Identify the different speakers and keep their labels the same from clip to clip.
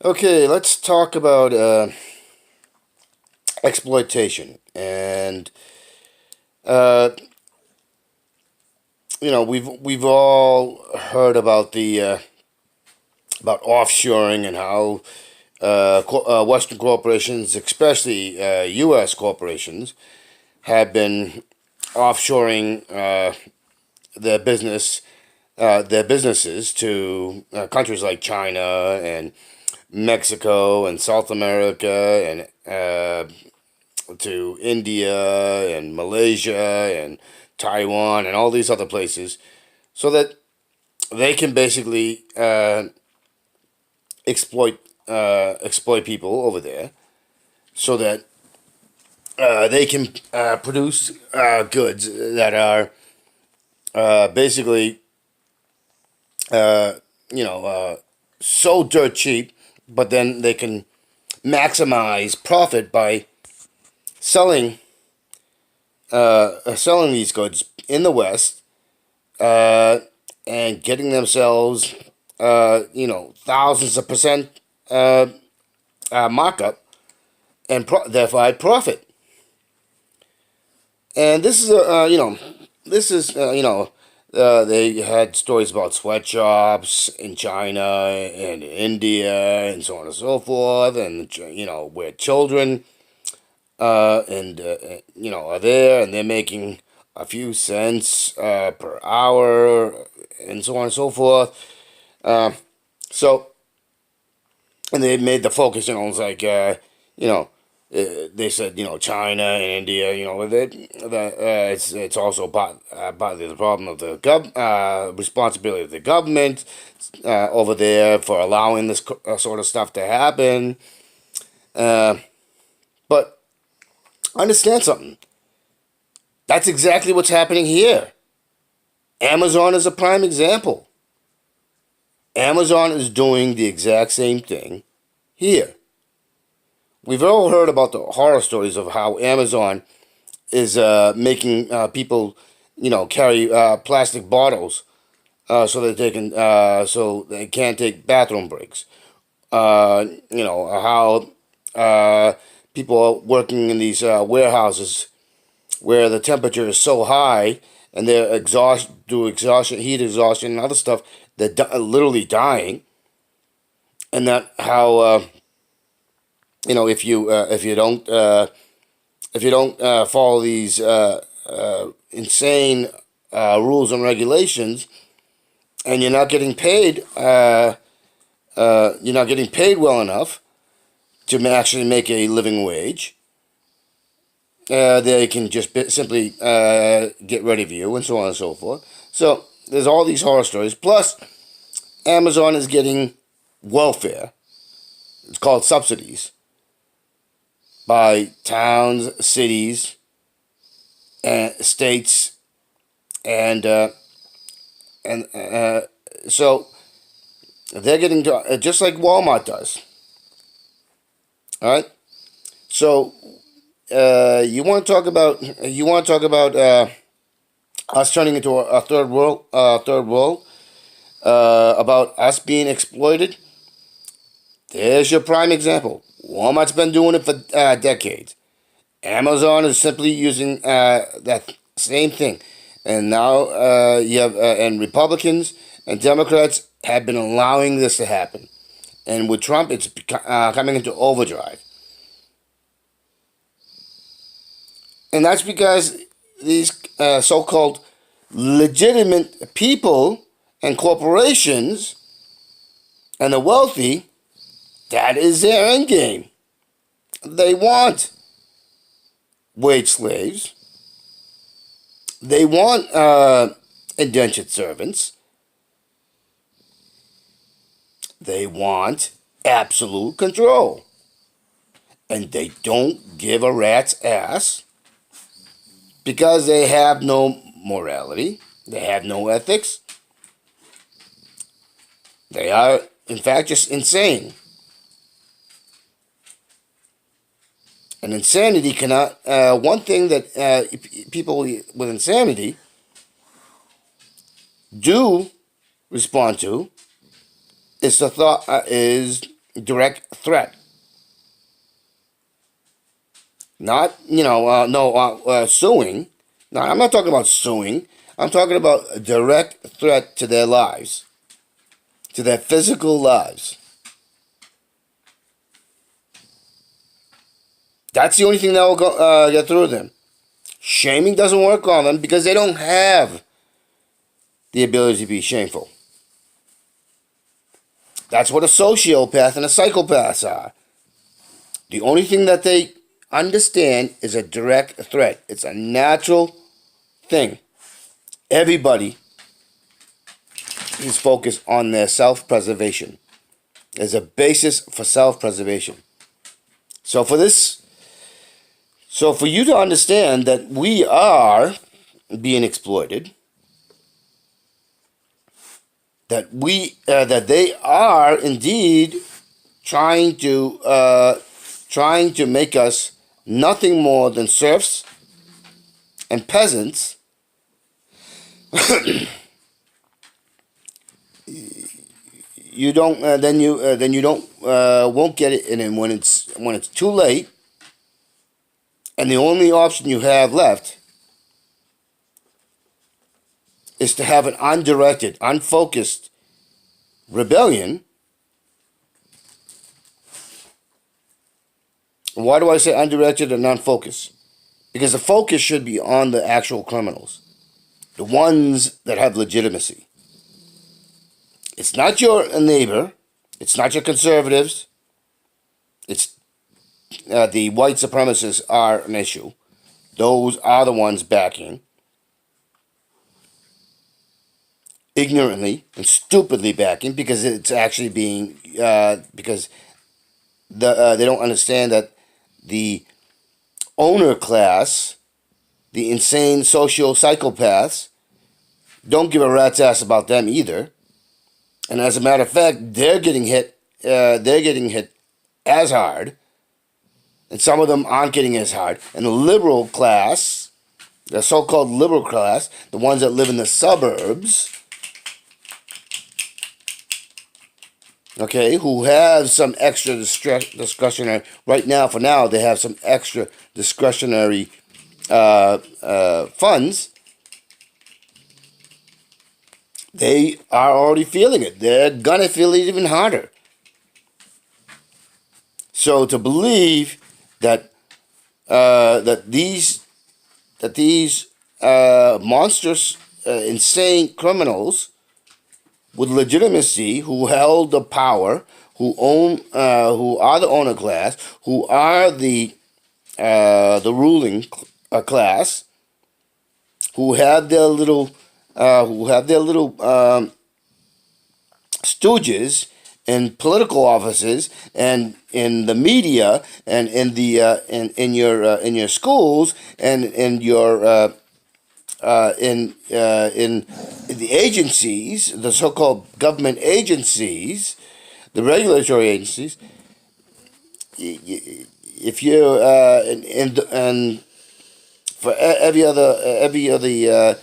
Speaker 1: Okay, let's talk about exploitation. And uh, we've all heard about the about offshoring and how Western corporations, especially U.S. corporations, have been offshoring their businesses to countries like China and Mexico and South America and to India and Malaysia and Taiwan and all these other places, so that they can basically exploit people over there, so that they can produce goods that are basically uh, you know so dirt cheap, but then they can maximize profit by selling selling these goods in the West, uh, and getting themselves, thousands of percent uh, markup and thereby profit. And this is this is they had stories about sweatshops in China and India and so on and so forth, and where children are there and they're making a few cents per hour and so on and so forth. Uh, so and they made the focus, it's like you know. They said, China and India, it's also partly the problem of the responsibility of the government over there for allowing this sort of stuff to happen. Uh, but understand something. That's exactly what's happening here. Amazon is a prime example. Amazon is doing the exact same thing here. We've all heard about the horror stories of how Amazon is making people, carry plastic bottles so they can't take bathroom breaks. How people are working in these warehouses where the temperature is so high and they're heat exhaustion, and other stuff. They're literally dying, and that how if you don't follow these insane rules and regulations, and you're not getting paid well enough to actually make a living wage. They can just simply get rid of you and so on and so forth. So there's all these horror stories. Plus, Amazon is getting welfare. It's called subsidies by towns, cities, and states, and and so they're getting just like Walmart does. All right. So you want to talk about us turning into a third world, about us being exploited. There's your prime example. Walmart's been doing it for decades. Amazon is simply using that same thing, and now you have and Republicans and Democrats have been allowing this to happen, and with Trump, it's coming into overdrive, and that's because these so-called legitimate people and corporations and the wealthy, that is their end game. They want wage slaves. They want indentured servants. They want absolute control. And they don't give a rat's ass because they have no morality. They have no ethics. They are, in fact, just insane. And insanity cannot. One thing that people with insanity do respond to is the thought is direct threat. Not, no, suing. No, I'm not talking about suing. I'm talking about a direct threat to their lives, to their physical lives. That's the only thing that will get through them. Shaming doesn't work on them because they don't have the ability to be shameful. That's what a sociopath and a psychopath are. The only thing that they understand is a direct threat. It's a natural thing. Everybody is focused on their self-preservation. There's a basis for self-preservation. So for you to understand that we are being exploited, that they are indeed trying to make us nothing more than serfs and peasants. You don't then you don't won't get it, and then when it's too late, and the only option you have left is to have an undirected, unfocused rebellion. Why do I say undirected and unfocused? Because the focus should be on the actual criminals, the ones that have legitimacy. It's not your neighbor. It's not your conservatives. It's the white supremacists are an issue. Those are the ones backing, ignorantly and stupidly backing, because it's actually being because they don't understand that the owner class, the insane social psychopaths, don't give a rat's ass about them either. And as a matter of fact, they're getting hit. They're getting hit as hard, and some of them aren't getting as hard. And the liberal class, the so-called liberal class, the ones that live in the suburbs, okay, who have some extra discretionary, right now, for now, they have some extra discretionary funds. They are already feeling it. They're gonna feel it even harder. So to believe that these monstrous, insane criminals with legitimacy, who held the power, who are the owner class, who are the ruling class, who have their little stooges in political offices and in the media and in the in your schools and in your in the agencies, the so-called government agencies, the regulatory agencies. If you and for every other the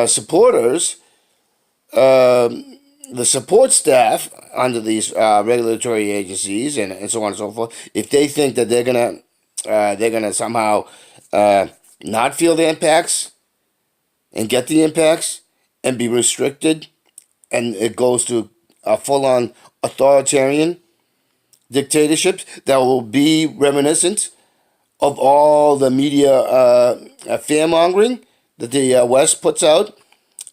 Speaker 1: supporters, the support staff under these regulatory agencies and so on and so forth, if they think that they're gonna somehow not feel the impacts and get the impacts and be restricted, and it goes to a full-on authoritarian dictatorships that will be reminiscent of all the media fear-mongering that the West puts out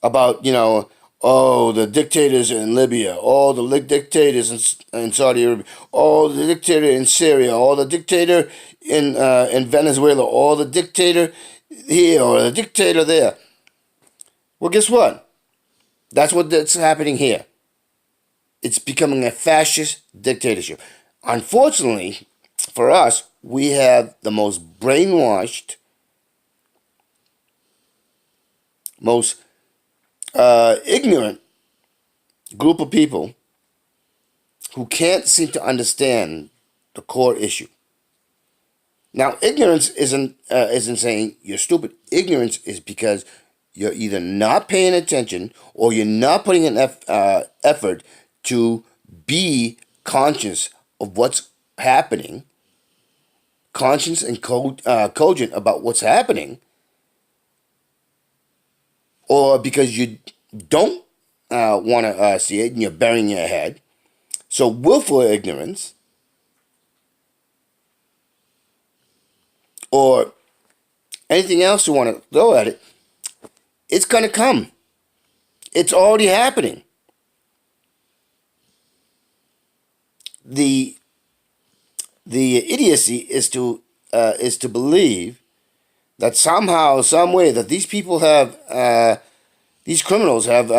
Speaker 1: about, the dictators in Libya, all the dictators in Saudi Arabia, all the dictator in Syria, all the dictator in Venezuela, all the dictator here or the dictator there. Well, guess what? That's happening here. It's becoming a fascist dictatorship. Unfortunately, for us, we have the most brainwashed, most ignorant group of people who can't seem to understand the core issue. Now, ignorance isn't saying you're stupid. Ignorance is because you're either not paying attention or you're not putting an effort to be conscious of what's happening, conscious and cogent about what's happening, or because you don't want to see it and you're burying your head. So willful ignorance, or anything else you want to throw at it, it's going to come. It's already happening. The idiocy is to believe that somehow, some way, that these people have these criminals have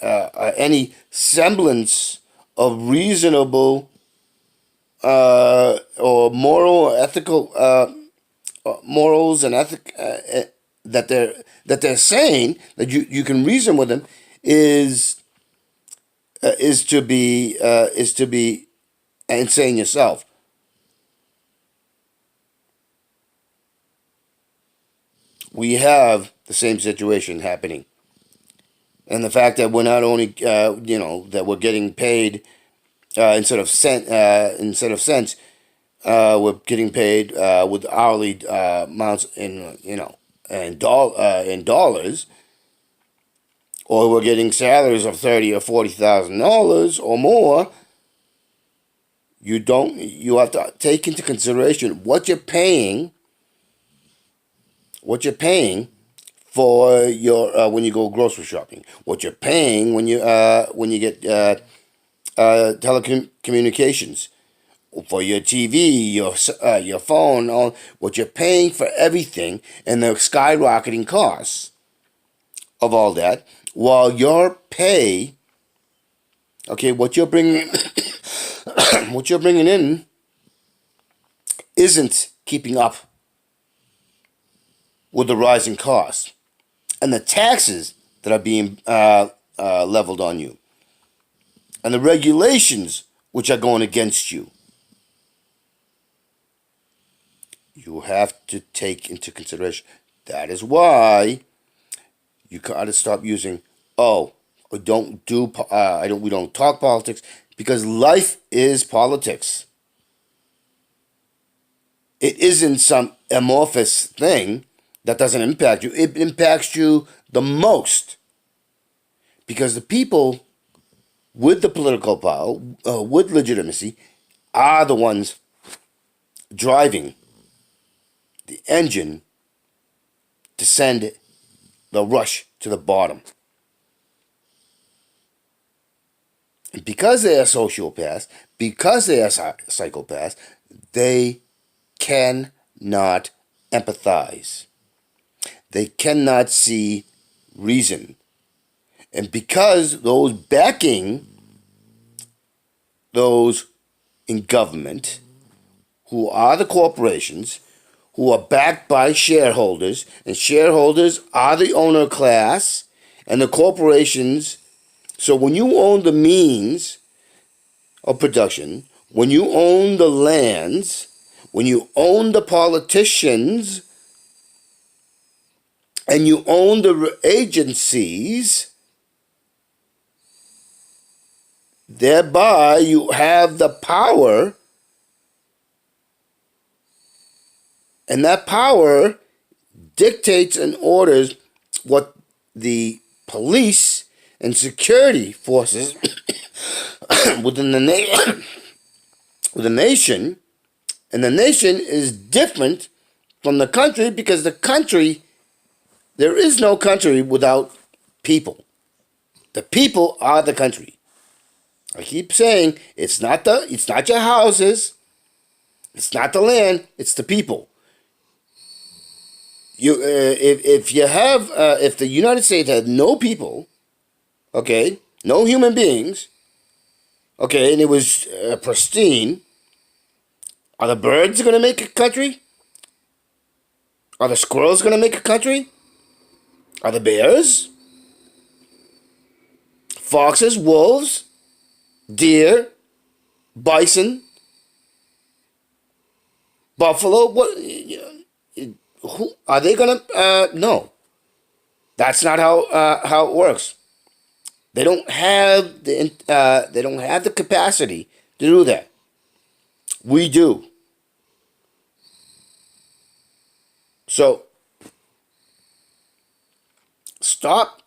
Speaker 1: any semblance of reasonable or moral or ethical morals and ethic that they're saying that you can reason with them is to be insane yourself. We have the same situation happening, and the fact that we're not only that we're getting paid instead of cents, we're getting paid with hourly amounts in dollars, or we're getting salaries of $30,000 or $40,000 or more. You have to take into consideration what you're paying for your when you go grocery shopping, what you're paying when you get telecommunications, for your TV, your phone, all what you're paying for everything, and the skyrocketing costs of all that, while your pay, okay, what you're bringing in isn't keeping up with the rising costs and the taxes that are being leveled on you, and the regulations which are going against you. You have to take into consideration. That is why you gotta stop using we don't talk politics, because life is politics. It isn't some amorphous thing that doesn't impact you. It impacts you the most, because the people with the political power, with legitimacy, are the ones driving the engine to send the rush to the bottom. And because they are sociopaths, because they are psychopaths, they cannot empathize. They cannot see reason. And because those backing those in government, who are the corporations, who are backed by shareholders, and shareholders are the owner class, and the corporations. So when you own the means of production, when you own the lands, when you own the politicians, and you own the agencies, thereby you have the power, and that power dictates and orders what the police and security forces within the nation, and the nation is different from the country, because the country, there is no country without people. The people are the country. I keep saying it's not your houses, it's not the land, it's the people. If the United States had no people, okay, no human beings, okay, and it was pristine, are the birds going to make a country? Are the squirrels going to make a country? Are the bears? Foxes, wolves, deer, bison, buffalo? What? Who are they going to? No, that's not how it works. They don't have the capacity to do that. We do. So stop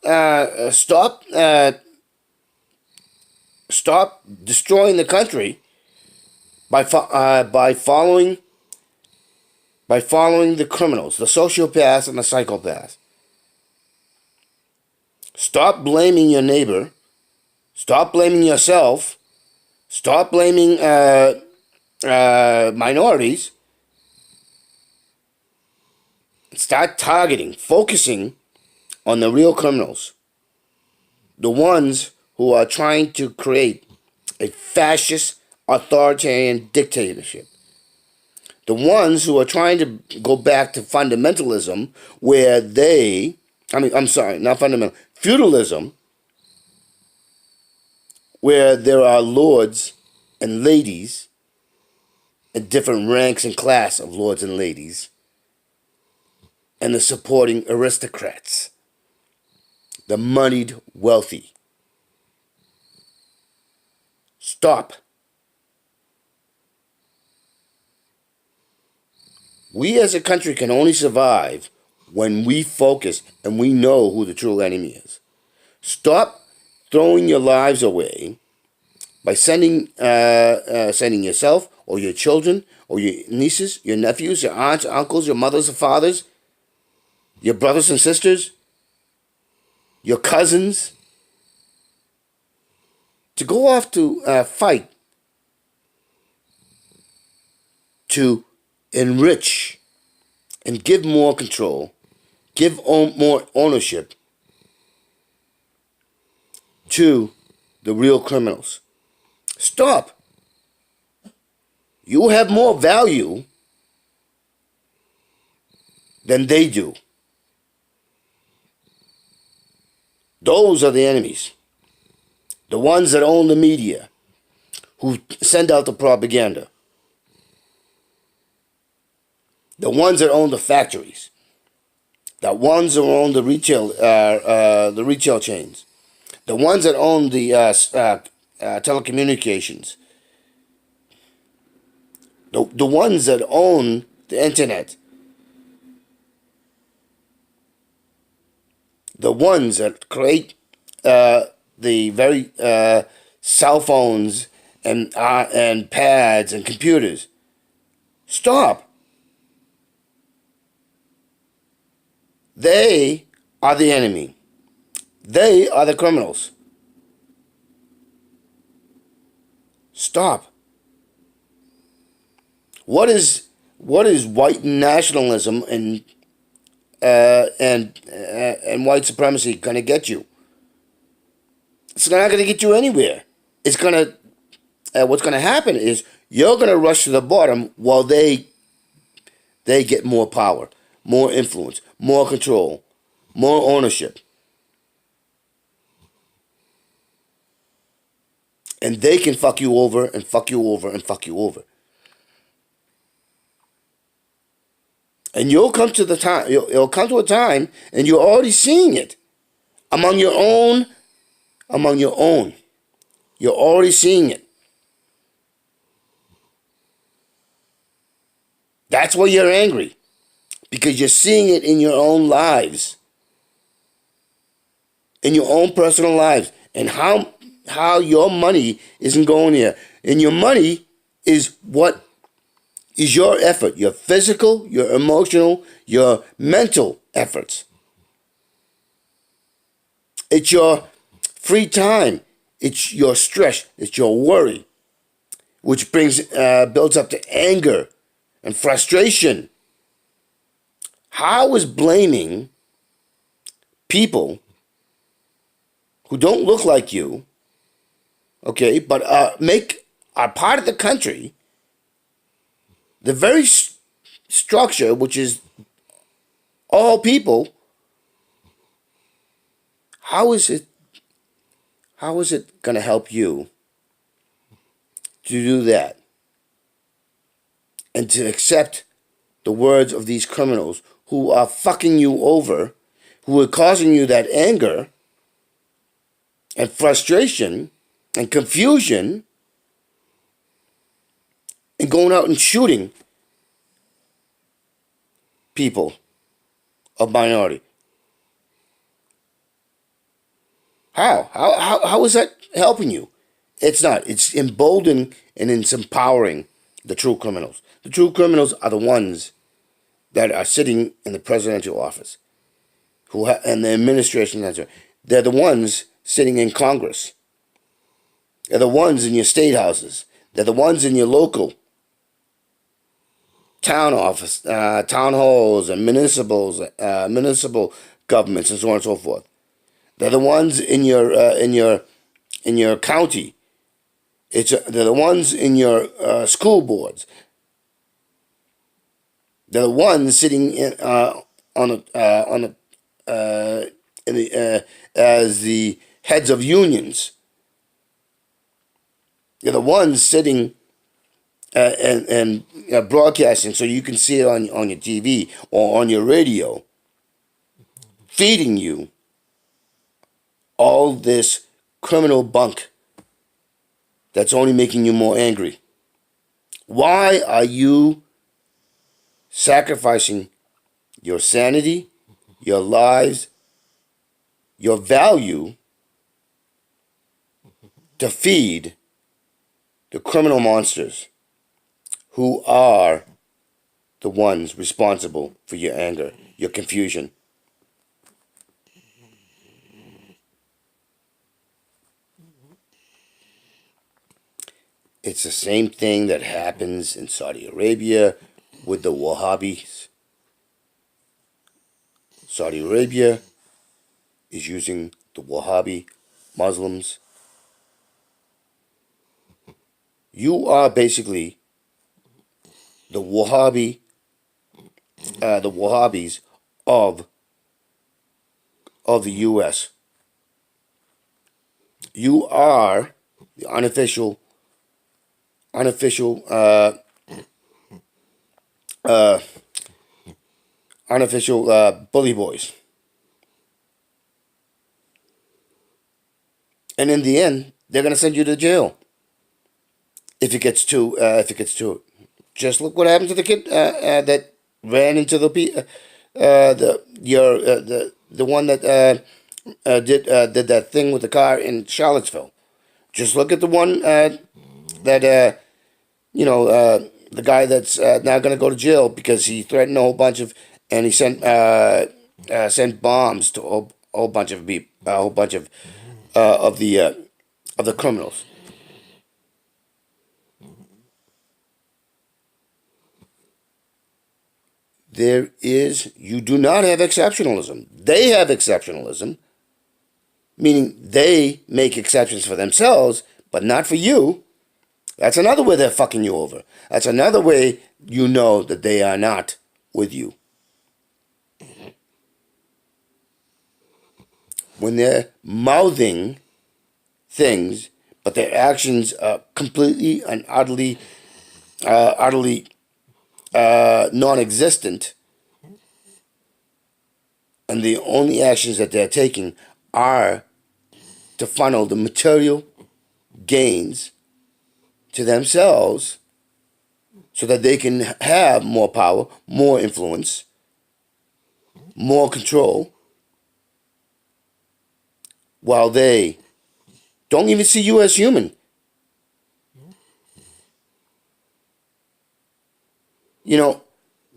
Speaker 1: destroying the country by following the criminals, the sociopaths and the psychopaths. Stop blaming your neighbor. Stop blaming yourself. Stop blaming minorities. Start focusing on the real criminals, the ones who are trying to create a fascist, authoritarian dictatorship. The ones who are trying to go back to fundamentalism, where feudalism, where there are lords and ladies and different ranks and class of lords and ladies, and the supporting aristocrats, the moneyed wealthy. Stop. We as a country can only survive when we focus and we know who the true enemy is. Stop throwing your lives away by sending yourself or your children or your nieces, your nephews, your aunts, uncles, your mothers and fathers, your brothers and sisters, your cousins, to go off to fight, to enrich and give more control, give more ownership to the real criminals. Stop. You have more value than they do. Those are the enemies. The ones that own the media, who send out the propaganda. The ones that own the factories. The ones that own the retail chains. The ones that own the telecommunications. The ones that own the internet. The ones that create the very cell phones and pads and computers. Stop. They are the enemy. They are the criminals. Stop. What is white nationalism and white supremacy going to get you? It's not going to get you anywhere. It's going to what's going to happen is you're going to rush to the bottom while they get more power, more influence, more control, more ownership. And they can fuck you over and fuck you over and fuck you over. And you'll come to a time, and you're already seeing it among your own. You're already seeing it. That's why you're angry. Because you're seeing it in your own lives. In your own personal lives. And how your money isn't going there. And your money is what is your effort. Your physical, your emotional, your mental efforts. It's your free time. It's your stress. It's your worry. Which builds up to anger and frustration. How is blaming people who don't look like you, okay, but are part of the country, the very structure, which is all people, how is it going to help you to do that and to accept the words of these criminals who are fucking you over, who are causing you that anger, and frustration and confusion and going out and shooting people of minority. How is that helping you? It's not. It's emboldening and it's empowering the true criminals. The true criminals are the ones that are sitting in the presidential office, and the administration. They're the ones sitting in Congress. They're the ones in your state houses. They're the ones in your local town office, town halls, and municipal governments, and so on and so forth. They're the ones in your county. They're the ones in your school boards. They're the ones sitting as the heads of unions. They're the ones sitting and broadcasting so you can see it on your TV or on your radio, feeding you all this criminal bunk that's only making you more angry. Why are you sacrificing your sanity, your lives, your value to feed the criminal monsters who are the ones responsible for your anger, your confusion? It's the same thing that happens in Saudi Arabia with the Wahhabis. Saudi Arabia is using the Wahhabi Muslims. You are basically the Wahhabis of the U.S. You are the unofficial bully boys. And in the end, they're gonna send you to jail if it gets to it. Just look what happened to the kid that ran into the one that did that thing with the car in Charlottesville. Just look at the one that the guy that's now going to go to jail because he threatened a whole bunch of, and he sent bombs to a whole bunch of people, a whole bunch of the criminals. You do not have exceptionalism. They have exceptionalism, meaning they make exceptions for themselves, but not for you. That's another way they're fucking you over. That's another way you know that they are not with you. When they're mouthing things, but their actions are completely and utterly non-existent, and the only actions that they're taking are to funnel the material gains to themselves so that they can have more power, more influence, more control, while they don't even see you as human.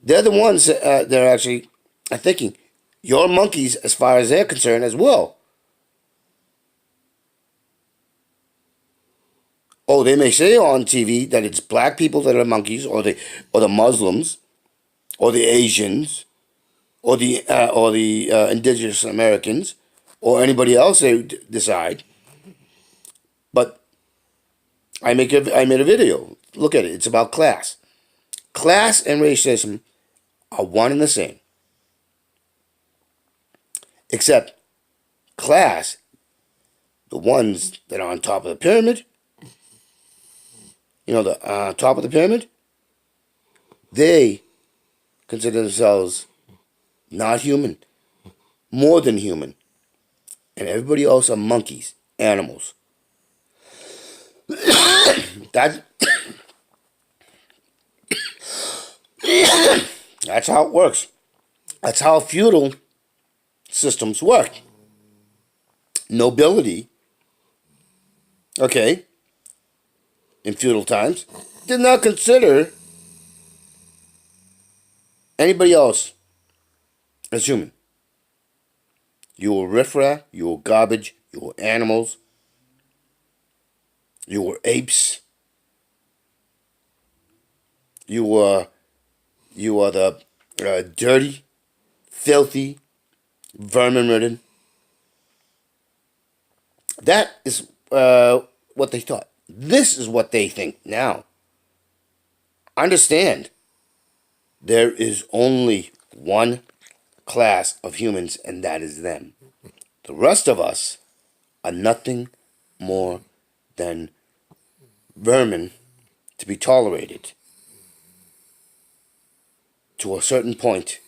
Speaker 1: They're the ones that are actually thinking you're monkeys as far as they're concerned as well. Oh, they may say on TV that it's black people that are monkeys, or the Muslims, or the Asians, or the indigenous Americans, or anybody else they decide. But I made a video. Look at it. It's about class. Class and racism are one and the same. Except class, the ones that are on top of the pyramid, the top of the pyramid, they consider themselves not human, more than human. And everybody else are monkeys animals. That that's how it works. That's how feudal systems work. Nobility, okay, in feudal times, did not consider anybody else as human. You were riffraff, you were garbage, you were animals, you were apes, you were the dirty, filthy, vermin-ridden. That is what they thought. This is what they think now. Understand, there is only one class of humans, and that is them. The rest of us are nothing more than vermin to be tolerated to a certain point,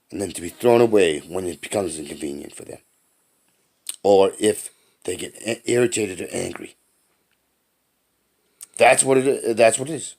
Speaker 1: and then to be thrown away when it becomes inconvenient for them, or if they get irritated or angry. That's what it is.